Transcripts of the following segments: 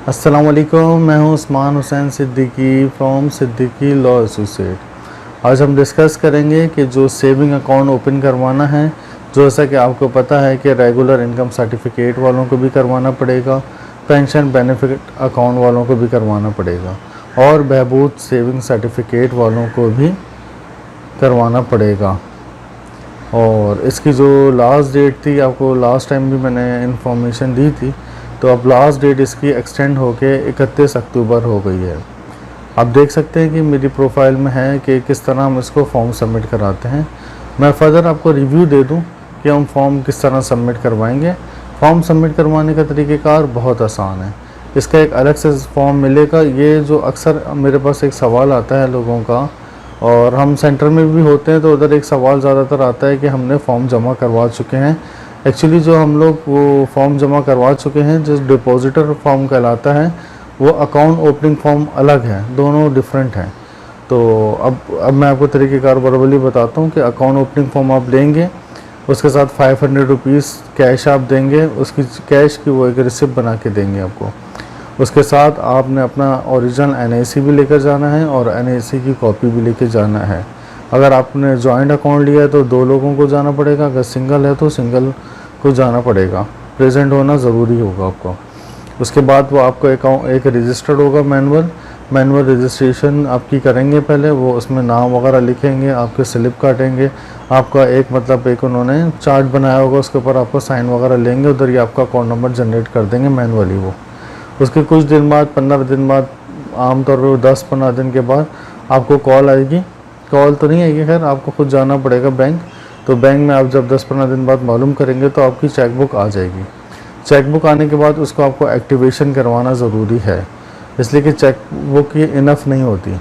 अस्सलाम वालेकुम, मैं हूं Usman Hussain Siddiqui from Siddiqui law associate. आज हम डिस्कस करेंगे कि जो सेविंग अकाउंट ओपन करवाना है, जैसा कि आपको पता है कि रेगुलर इनकम सर्टिफिकेट वालों को भी करवाना पड़ेगा, पेंशन बेनिफिट अकाउंट वालों को भी करवाना पड़ेगा और बहबूद सेविंग सर्टिफिकेट वालों को भी करवाना पड़ेगा। और इसकी जो लास्ट डेट थी, आपको लास्ट टाइम भी मैंने इन्फॉर्मेशन दी थी, तो अब लास्ट डेट इसकी एक्सटेंड होके 31 अक्टूबर हो गई है। आप देख सकते हैं कि मेरी प्रोफाइल में है कि किस तरह हम इसको फॉर्म सबमिट कराते हैं। मैं फर्दर आपको रिव्यू दे दूं कि हम फॉर्म किस तरह सबमिट करवाएंगे। फॉर्म सबमिट करवाने का तरीक़ेकार बहुत आसान है। इसका एक अलग से फॉर्म मिलेगा। ये जो अक्सर मेरे पास एक सवाल आता है लोगों का, और हम सेंटर में भी होते हैं, तो उधर एक सवाल ज़्यादातर आता है कि हमने फॉर्म जमा करवा चुके हैं। एक्चुअली जो हम लोग वो फॉर्म जमा करवा चुके हैं, जो डिपॉजिटर फॉर्म कहलाता है, वो अकाउंट ओपनिंग फॉर्म अलग है, दोनों डिफरेंट हैं। तो अब मैं आपको तरीक़ेकार बराबरी बताता हूँ कि अकाउंट ओपनिंग फॉर्म आप लेंगे, उसके साथ 500 रुपीज़ कैश आप देंगे, उसकी कैश की वो एक रिसिप्ट बना के देंगे आपको। उसके साथ आपने अपना ओरिजिनल NIC भी लेकर जाना है और NIC की कॉपी भी लेकर जाना है। अगर आपने जॉइंट अकाउंट लिया है तो 2 लोगों को जाना पड़ेगा, अगर सिंगल है तो सिंगल को जाना पड़ेगा। प्रेजेंट होना ज़रूरी होगा आपको। उसके बाद वो आपको अकाउंट एक रजिस्टर्ड होगा, मैनुअल रजिस्ट्रेशन आपकी करेंगे पहले। वो उसमें नाम वगैरह लिखेंगे, आपके स्लिप काटेंगे, आपका एक उन्होंने चार्ट बनाया होगा, उसके ऊपर आपको साइन वगैरह लेंगे, उधर ही आपका अकाउंट नंबर जनरेट कर देंगे मैनुअली। वो उसके कुछ दिन बाद, 15 दिन बाद, आमतौर पर 10-15 दिन के बाद आपको कॉल आएगी। कॉल तो नहीं आएगी, खैर आपको खुद जाना पड़ेगा बैंक। तो बैंक में आप जब 10-15 दिन बाद मालूम करेंगे तो आपकी चेकबुक आ जाएगी। चेकबुक आने के बाद उसको आपको एक्टिवेशन करवाना ज़रूरी है, इसलिए कि चेकबुक ये इनफ नहीं होती।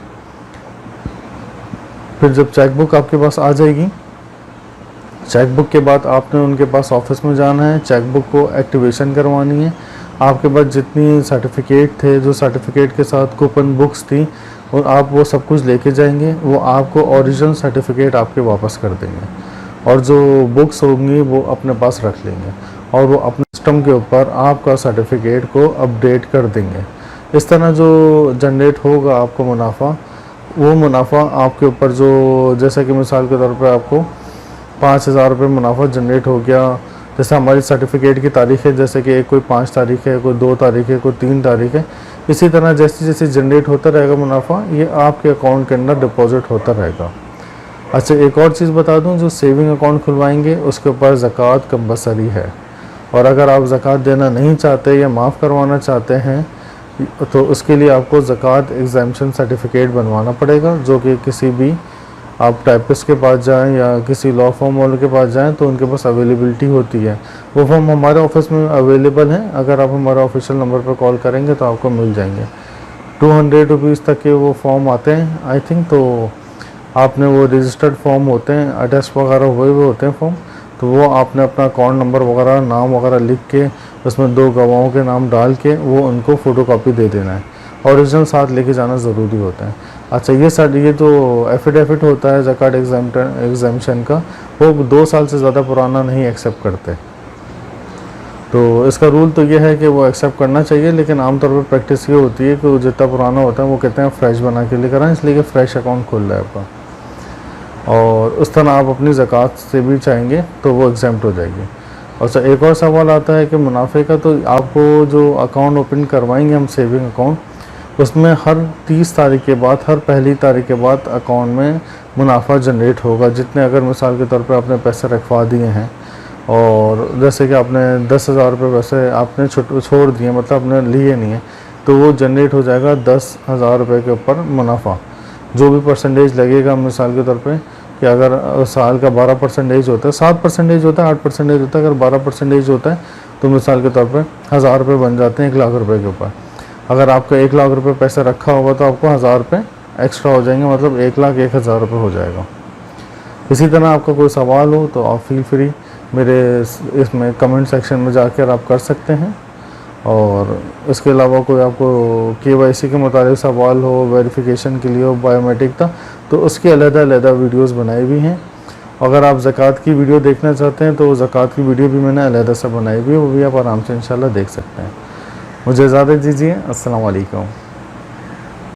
फिर जब चेकबुक आपके पास आ जाएगी, चेकबुक के बाद आपने उनके पास ऑफिस में जाना है, चेकबुक को एक्टिवेशन करवानी है। आपके पास जितनी सर्टिफिकेट थे, जो सर्टिफिकेट के साथ कूपन बुक्स थी, और आप वो सब कुछ लेके जाएंगे, वो आपको ओरिजिनल सर्टिफिकेट आपके वापस कर देंगे, और जो बुक्स होंगी वो अपने पास रख लेंगे, और वो अपने सिस्टम के ऊपर आपका सर्टिफिकेट को अपडेट कर देंगे। इस तरह जो जनरेट होगा आपको मुनाफा, वो मुनाफा आपके ऊपर जो, जैसे कि मिसाल के तौर पर आपको 5,000 रुपये मुनाफा जनरेट हो गया। जैसे हमारी सर्टिफिकेट की तारीख़ है, जैसे कि एक कोई 5 तारीख है, कोई 2 तारीख है, कोई 3 तारीख है, इसी तरह जैसे जैसे जनरेट होता रहेगा मुनाफा, ये आपके अकाउंट के अंदर डिपॉजिट होता रहेगा। अच्छा, एक और चीज़ बता दूं, जो सेविंग अकाउंट खुलवाएंगे उसके ऊपर ज़कात कंपलसरी है, और अगर आप ज़कात देना नहीं चाहते या माफ़ करवाना चाहते हैं तो उसके लिए आपको ज़कात एग्जाम्पशन सर्टिफिकेट बनवाना पड़ेगा, जो कि किसी भी आप टाइपिस्ट के पास जाएं या किसी लॉ फॉर्म वालों के पास जाएं तो उनके पास अवेलेबिलिटी होती है। वो फॉर्म हमारे ऑफिस में अवेलेबल है, अगर आप हमारे ऑफिशियल नंबर पर कॉल करेंगे तो आपको मिल जाएंगे। 200 रुपीज़ तक के वो फॉर्म आते हैं आई थिंक। तो आपने वो रजिस्टर्ड फॉर्म होते हैं, अटेस्ट वगैरह हुए हुए होते हैं फॉर्म, तो वो आपने अपना अकाउंट नंबर वगैरह, नाम वगैरह लिख के, उसमें 2 गवाहों के नाम डाल के वो उनको फ़ोटोकॉपी दे देना है। ओरिजिनल साथ लेके जाना ज़रूरी होता है। अच्छा, ये जो एफिडेविट होता है ज़कात एग्जाम्पशन का, वो 2 साल से ज़्यादा पुराना नहीं एक्सेप्ट करते। तो इसका रूल तो ये है कि वो एक्सेप्ट करना चाहिए, लेकिन आमतौर पर प्रैक्टिस ये होती है कि वो जितना पुराना होता है वो कहते हैं फ्रेश बना के लेकर आएँ, इसलिए कि फ़्रेश अकाउंट खुल रहा है आपका। और उस तरह आप अपनी ज़कात से भी चाहेंगे तो वो एग्जेम्प्ट हो जाएगी। अच्छा, एक और सवाल आता है कि मुनाफे का, तो आपको जो अकाउंट ओपन करवाएंगे हम सेविंग अकाउंट, उसमें हर 30 तारीख के बाद, हर पहली तारीख के बाद अकाउंट में मुनाफा जनरेट होगा। जितने, अगर मिसाल के तौर पे आपने पैसे रखवा दिए हैं, और जैसे कि आपने 10,000 रुपये पैसे आपने छोड़ दिए, मतलब आपने लिए नहीं है, तो वो जनरेट हो जाएगा 10,000 रुपये के ऊपर मुनाफा। जो भी परसेंटेज लगेगा, मिसाल के तौर पे कि अगर साल का 12% होता है, 7% होता है, 8% होता है, अगर 12% होता है तो मिसाल के तौर पे 1,000 रुपये बन जाते हैं 1 लाख रुपये के ऊपर। अगर आपका 1 लाख रुपये पैसा रखा होगा तो आपको 1,000 रुपये एक्स्ट्रा हो जाएंगे, मतलब 1,01,000 रुपये हो जाएगा। इसी तरह आपका कोई सवाल हो तो आप फील फ्री मेरे इसमें कमेंट सेक्शन में जाकर आप कर सकते हैं। और इसके अलावा कोई आपको KYC के मुताबिक सवाल हो, वेरिफिकेशन के लिए हो, बायोमेट्रिक था, तो उसकी अलग-अलग वीडियोस बनाई हुई हैं। अगर आप ज़कात की वीडियो देखना चाहते हैं तो ज़कात की वीडियो भी मैंने अलग से बनाई हुई है, वो भी आप आराम से इंशाल्लाह देख सकते हैं। मुझे इजाज़त दीजिए। अस्सलाम वालेकुम।